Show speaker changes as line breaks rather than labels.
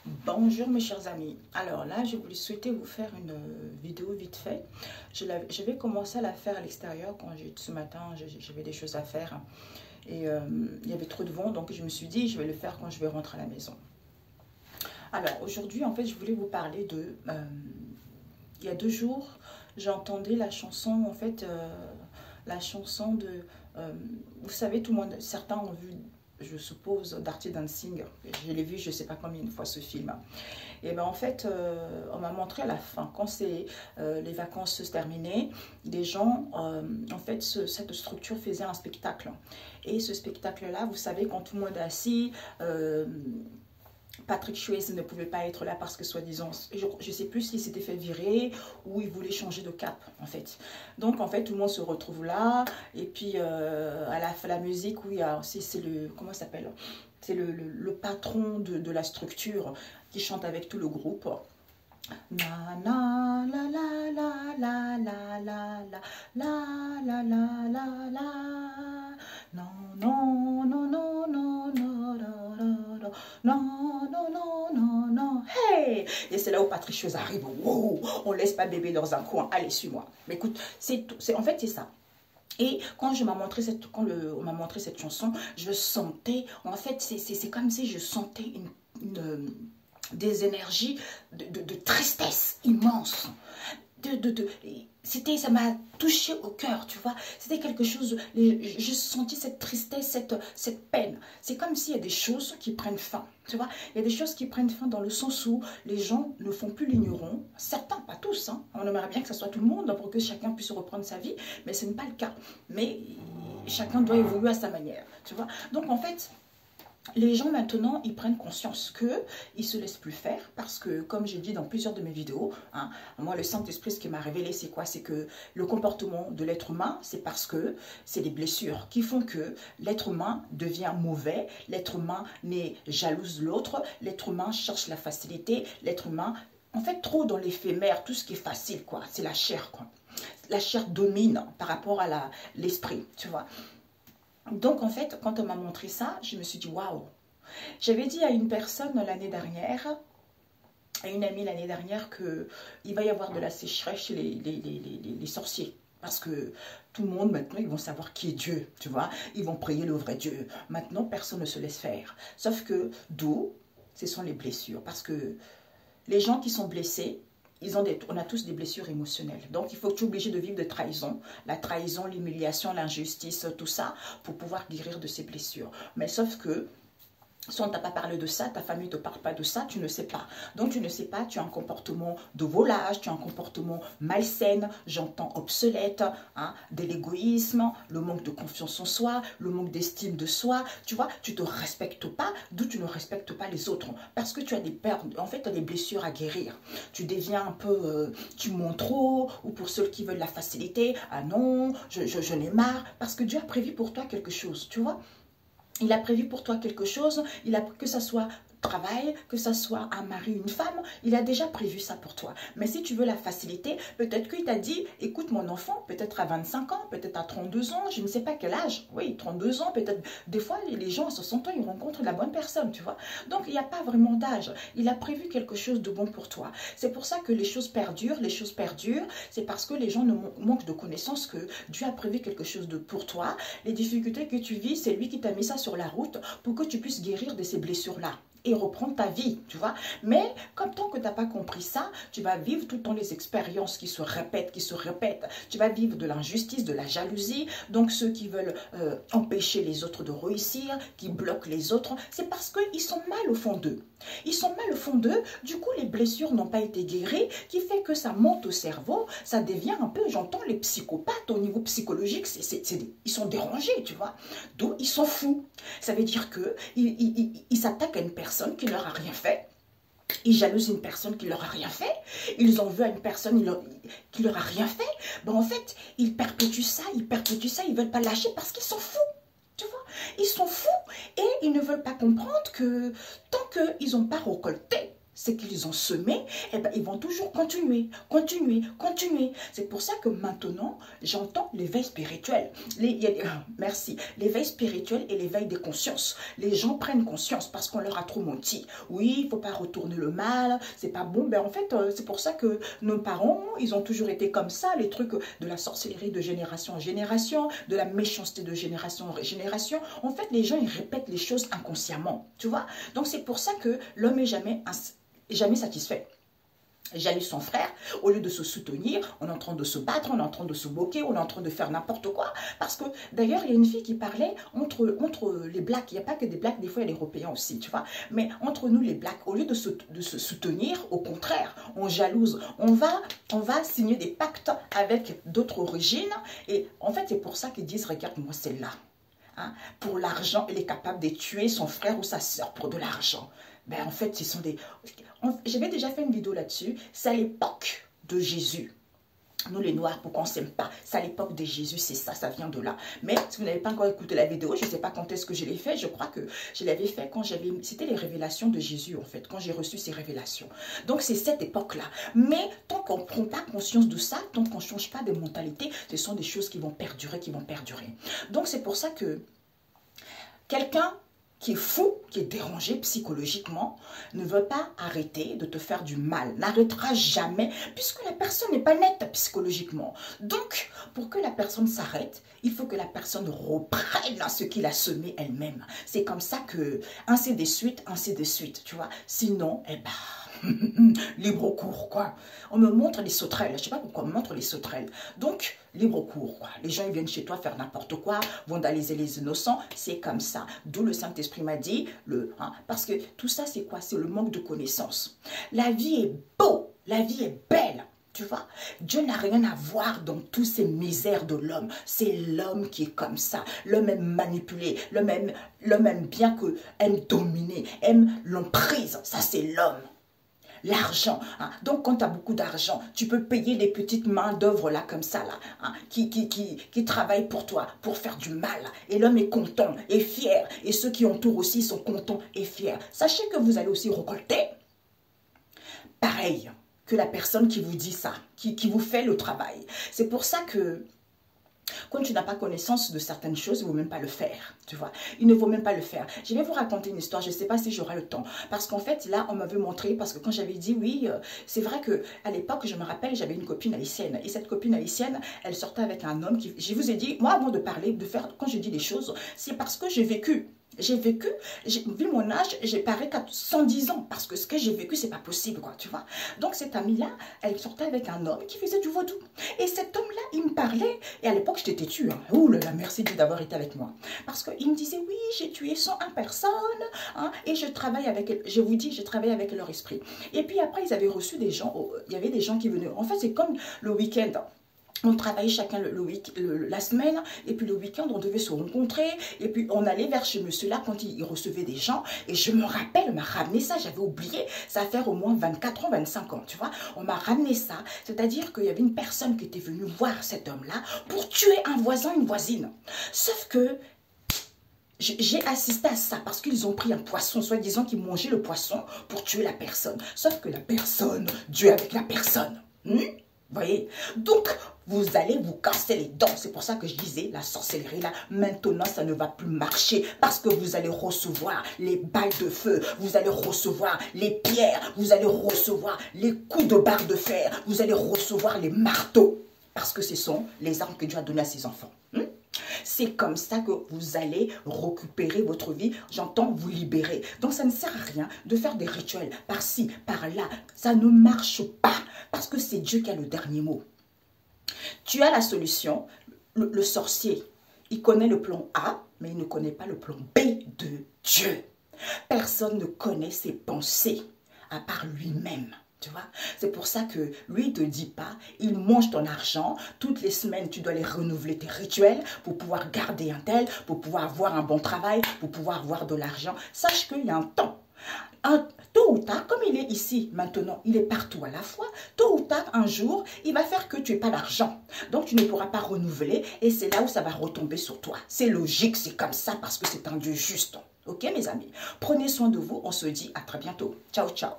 Bonjour mes chers amis. Alors là, je voulais souhaiter vous faire une vidéo vite fait. Je vais commencer à la faire à l'extérieur quand ce matin, j'avais des choses à faire. Et il y avait trop de vent, donc je me suis dit, je vais le faire quand je vais rentrer à la maison. Alors aujourd'hui, en fait, je voulais vous parler de... il y a 2 jours, j'entendais la chanson, en fait, la chanson de... vous savez, tout le monde, certains ont vu... je suppose, Dirty Dancing. Je l'ai vu, je ne sais pas combien de fois ce film. Et bien en fait, on m'a montré à la fin, quand les vacances se terminaient, des gens, en fait, cette structure faisait un spectacle. Et ce spectacle-là, vous savez, quand tout le monde est assis, Patrick Swayze ne pouvait pas être là parce que soi-disant, je ne sais plus s'il s'était fait virer ou il voulait changer de cap en fait. Donc en fait tout le monde se retrouve là et puis à la musique, oui, c'est le, comment ça s'appelle, c'est le patron de la structure qui chante avec tout le groupe. Na na la la la la la la la la la la la la, non non non non non non non non non non non non, hey! Et c'est là où Patrick Swayze arrive. Wow, on laisse pas bébé dans un coin. Allez, suis-moi. Mais écoute, en fait c'est ça. Et quand on m'a montré cette chanson, je sentais, en fait, c'est comme si je sentais des énergies de tristesse immense. Ça m'a touché au cœur, tu vois. C'était quelque chose, je sentis cette tristesse, cette peine. C'est comme s'il y a des choses qui prennent fin, tu vois. Il y a des choses qui prennent fin dans le sens où les gens ne font plus l'ignorant. Certains, pas tous, hein. On aimerait bien que ce soit tout le monde pour que chacun puisse reprendre sa vie, mais ce n'est pas le cas. Mais chacun doit évoluer à sa manière, tu vois. Donc en fait... les gens maintenant, ils prennent conscience qu'ils ne se laissent plus faire parce que, comme j'ai dit dans plusieurs de mes vidéos, hein, moi le Saint-Esprit, ce qui m'a révélé, c'est quoi? C'est que le comportement de l'être humain, c'est parce que c'est les blessures qui font que l'être humain devient mauvais, l'être humain n'est jalouse de l'autre, l'être humain cherche la facilité, l'être humain, en fait, trop dans l'éphémère, tout ce qui est facile, quoi, c'est la chair, quoi. La chair domine par rapport à l'esprit, tu vois. Donc, en fait, quand on m'a montré ça, je me suis dit, waouh! J'avais dit à une personne l'année dernière, à une amie l'année dernière, qu'il va y avoir de la sécheresse chez les sorciers. Parce que tout le monde, maintenant, ils vont savoir qui est Dieu, tu vois. Ils vont prier le vrai Dieu. Maintenant, personne ne se laisse faire. Sauf que, d'où? Ce sont les blessures. Parce que les gens qui sont blessés, on a tous des blessures émotionnelles. Donc, il faut que tu es obligé de vivre de trahison. La trahison, l'humiliation, l'injustice, tout ça, pour pouvoir guérir de ces blessures. Mais sauf que, si on ne t'a pas parlé de ça, ta famille ne te parle pas de ça, tu ne sais pas. Donc, tu ne sais pas, tu as un comportement de volage, tu as un comportement malsain, j'entends obsolète, hein, de l'égoïsme, le manque de confiance en soi, le manque d'estime de soi. Tu vois, tu ne te respectes pas, d'où tu ne respectes pas les autres. Parce que tu as des pertes, en fait, tu as des blessures à guérir. Tu deviens un peu, tu montes trop, ou pour ceux qui veulent la facilité, ah non, je n'ai marre. Parce que Dieu a prévu pour toi quelque chose, tu vois. Il a prévu pour toi quelque chose, que ça soit travail, que ça soit un mari, une femme, il a déjà prévu ça pour toi. Mais si tu veux la facilité, peut-être qu'il t'a dit, écoute mon enfant, peut-être à 25 ans, peut-être à 32 ans, je ne sais pas quel âge, oui, 32 ans, peut-être, des fois les gens à 60 ans, ils rencontrent la bonne personne, tu vois. Donc il n'y a pas vraiment d'âge, il a prévu quelque chose de bon pour toi. C'est pour ça que les choses perdurent, c'est parce que les gens manquent de connaissances que Dieu a prévu quelque chose pour toi. Les difficultés que tu vis, c'est lui qui t'a mis ça sur la route pour que tu puisses guérir de ces blessures-là et reprendre ta vie, tu vois. Mais comme tant que tu n'as pas compris ça, tu vas vivre tout le temps les expériences qui se répètent, Tu vas vivre de l'injustice, de la jalousie. Donc ceux qui veulent empêcher les autres de réussir, qui bloquent les autres, c'est parce qu'ils sont mal au fond d'eux. Ils sont mal au fond d'eux, du coup les blessures n'ont pas été guéries, qui fait que ça monte au cerveau, ça devient un peu, j'entends les psychopathes au niveau psychologique, ils sont dérangés, tu vois. Donc ils sont fous. Ça veut dire qu'ils s'attaquent à une personne qui leur a rien fait. Ils jalousent une personne qui leur a rien fait. Ils en veulent à une personne qui leur a rien fait. Ben, en fait, ils perpétuent ça, ils veulent pas lâcher parce qu'ils sont fous. Tu vois, ils sont fous et ils ne veulent pas comprendre que tant qu'ils n'ont pas récolté ce qu'ils ont semé, eh ben, ils vont toujours continuer, continuer, continuer. C'est pour ça que maintenant, j'entends l'éveil spirituel. Merci. L'éveil spirituel et l'éveil des consciences. Les gens prennent conscience parce qu'on leur a trop menti. Oui, il ne faut pas retourner le mal, c'est pas bon. Ben, en fait, c'est pour ça que nos parents, ils ont toujours été comme ça, les trucs de la sorcellerie de génération en génération, de la méchanceté de génération en génération. En fait, les gens, ils répètent les choses inconsciemment, tu vois. Donc, c'est pour ça que l'homme n'est jamais satisfait. Jaloux son frère, au lieu de se soutenir, on est en train de se battre, on est en train de se moquer, on est en train de faire n'importe quoi. Parce que d'ailleurs, il y a une fille qui parlait entre les blacks, il n'y a pas que des blacks, des fois il y a des européens aussi, tu vois. Mais entre nous les blacks, au lieu de se soutenir, au contraire, on jalouse. On va signer des pactes avec d'autres origines. Et en fait, c'est pour ça qu'ils disent, regarde-moi celle-là. Hein, pour l'argent, elle est capable de tuer son frère ou sa soeur pour de l'argent. Ben, en fait, ce sont des... J'avais déjà fait une vidéo là-dessus. C'est à l'époque de Jésus. Nous, les Noirs, pourquoi on ne s'aime pas? C'est à l'époque de Jésus, c'est ça, ça vient de là. Mais si vous n'avez pas encore écouté la vidéo, je ne sais pas quand est-ce que je l'ai fait. Je crois que je l'avais fait quand j'avais... C'était les révélations de Jésus, en fait, quand j'ai reçu ces révélations. Donc, c'est cette époque-là. Mais tant qu'on ne prend pas conscience de ça, tant qu'on ne change pas de mentalité, ce sont des choses qui vont perdurer, qui vont perdurer. Donc, c'est pour ça que quelqu'un qui est fou, qui est dérangé psychologiquement, ne veut pas arrêter de te faire du mal, n'arrêtera jamais, puisque la personne n'est pas nette psychologiquement. Donc, pour que la personne s'arrête, il faut que la personne reprenne ce qu'il a semé elle-même. C'est comme ça que, ainsi de suite, tu vois. Sinon, eh ben... libre cours, quoi. On me montre les sauterelles. Je ne sais pas pourquoi on me montre les sauterelles. Donc, libre cours, quoi. Les gens, ils viennent chez toi faire n'importe quoi, vandaliser les innocents. C'est comme ça. D'où le Saint-Esprit m'a dit, parce que tout ça, c'est quoi? C'est le manque de connaissance. La vie est beau. La vie est belle. Tu vois, Dieu n'a rien à voir dans toutes ces misères de l'homme. C'est l'homme qui est comme ça. L'homme aime manipuler. L'homme aime bien aime dominer, aime l'emprise. Ça, c'est l'homme. L'argent. Hein. Donc, quand tu as beaucoup d'argent, tu peux payer des petites mains d'œuvre là, comme ça, là, hein, qui travaillent pour toi, pour faire du mal. Et l'homme est content et fier. Et ceux qui entourent aussi sont contents et fiers. Sachez que vous allez aussi récolter. Pareil que la personne qui vous dit ça, qui vous fait le travail. C'est pour ça que quand tu n'as pas connaissance de certaines choses, il ne vaut même pas le faire, tu vois. Il ne vaut même pas le faire. Je vais vous raconter une histoire, je ne sais pas si j'aurai le temps. Parce qu'en fait, là, on m'avait montré, parce que quand j'avais dit, oui, c'est vrai qu'à l'époque, je me rappelle, j'avais une copine haïtienne. Et cette copine haïtienne, elle sortait avec un homme qui... Je vous ai dit, moi, avant de parler, quand je dis des choses, c'est parce que j'ai vécu, vu mon âge, j'ai paré 110 ans, parce que ce que j'ai vécu, c'est pas possible, quoi, tu vois. Donc, cette amie-là, elle sortait avec un homme qui faisait du vaudou. Et cet homme-là, il me parlait, et à l'époque, j'étais têtue, hein. Ouh là là, merci Dieu d'avoir été avec moi. Parce qu'il me disait, oui, j'ai tué 101 personnes, hein, et je travaille avec, je vous dis, je travaille avec leur esprit. Et puis après, ils avaient reçu des gens, il y avait des gens qui venaient. En fait, c'est comme le week-end. On travaillait chacun la semaine, et puis le week-end, on devait se rencontrer, et puis on allait vers chez monsieur-là quand il recevait des gens, et je me rappelle, on m'a ramené ça, j'avais oublié, ça fait au moins 24 ans, 25 ans, tu vois, on m'a ramené ça, c'est-à-dire qu'il y avait une personne qui était venue voir cet homme-là pour tuer un voisin, une voisine, sauf que j'ai assisté à ça parce qu'ils ont pris un poisson, soi-disant qu'ils mangeaient le poisson pour tuer la personne, sauf que la personne, Dieu avec la personne, voyez, donc vous allez vous casser les dents. C'est pour ça que je disais, la sorcellerie là, maintenant ça ne va plus marcher parce que vous allez recevoir les balles de feu, vous allez recevoir les pierres, vous allez recevoir les coups de barre de fer, vous allez recevoir les marteaux parce que ce sont les armes que Dieu a données à ses enfants. C'est comme ça que vous allez récupérer votre vie, j'entends vous libérer. Donc ça ne sert à rien de faire des rituels par-ci, par-là. Ça ne marche pas parce que c'est Dieu qui a le dernier mot. Tu as la solution, le sorcier, il connaît le plan A, mais il ne connaît pas le plan B de Dieu. Personne ne connaît ses pensées à part lui-même. Tu vois, c'est pour ça que lui ne te dit pas, il mange ton argent, toutes les semaines tu dois les renouveler tes rituels pour pouvoir garder un tel, pour pouvoir avoir un bon travail, pour pouvoir avoir de l'argent. Sache qu'il y a un temps. Tôt ou tard, comme il est ici maintenant, il est partout à la fois, tôt ou tard, un jour, il va faire que tu n'aies pas d'argent. Donc, tu ne pourras pas renouveler et c'est là où ça va retomber sur toi. C'est logique, c'est comme ça parce que c'est un Dieu juste. Ok, mes amis? Prenez soin de vous, on se dit à très bientôt. Ciao, ciao.